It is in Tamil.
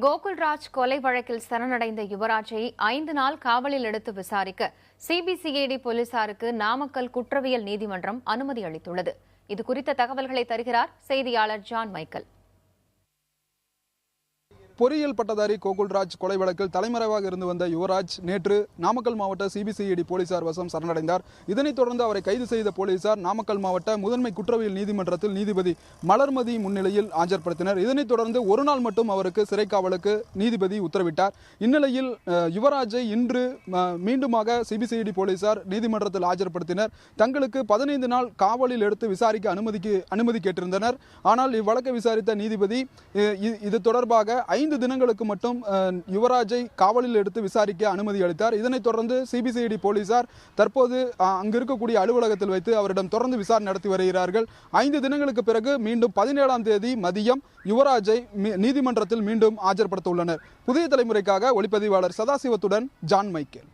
கோகுல்ராஜ் கொலை வழக்கில் சரணடைந்த யுவராஜை 5 நாள் காவலில் எடுத்து விசாரிக்க சிபிசிஐடி போலீசாருக்கு நாமக்கல் குற்றவியல் நீதிமன்றம் அனுமதி அளித்துள்ளது. இதுகுறித்த தகவல்களை தருகிறார் செய்தியாளர் ஜான் மைக்கேல். பொறியியல் பட்டதாரி கோகுல்ராஜ் கொலை வழக்கில் தலைமறைவாக இருந்து வந்த யுவராஜ் நேற்று நாமக்கல் மாவட்ட சிபிசிஐடி போலீசார் வசம் சரணடைந்தார். இதனைத் தொடர்ந்து அவரை கைது செய்த போலீசார் நாமக்கல் மாவட்ட முதன்மை குற்றவியல் நீதிமன்றத்தில் நீதிபதி மலர்மதி முன்னிலையில் ஆஜர்படுத்தினர். இதனைத் தொடர்ந்து ஒரு நாள் மட்டும் அவருக்கு சிறை காவலுக்கு நீதிபதி உத்தரவிட்டார். இந்நிலையில் யுவராஜை இன்று மீண்டுமாக சிபிசிஐடி போலீசார் நீதிமன்றத்தில் ஆஜர்படுத்தினர். தங்களுக்கு 15 நாள் காவலில் எடுத்து விசாரிக்க அனுமதி கேட்டிருந்தனர். ஆனால் இவ்வழக்கை விசாரித்த நீதிபதி இது தொடர்பாக 5 தினங்களுக்கு மட்டும் யுவராஜை காவலில் எடுத்து விசாரிக்க அனுமதி அளித்தார். இதனைத் தொடர்ந்து சிபிசிஐடி போலீசார் தற்போது அங்கு இருக்கக்கூடிய அலுவலகத்தில் வைத்து அவரிடம் தொடர்ந்து விசாரணை நடத்தி வருகிறார்கள். 5 தினங்களுக்கு பிறகு மீண்டும் 17ஆம் தேதி மதியம் யுவராஜை நீதிமன்றத்தில் மீண்டும் ஆஜர்படுத்த உள்ளனர். புதிய தலைமுறைக்காக ஒளிப்பதிவாளர் சதாசிவத்துடன் ஜான் மைக்கேல்.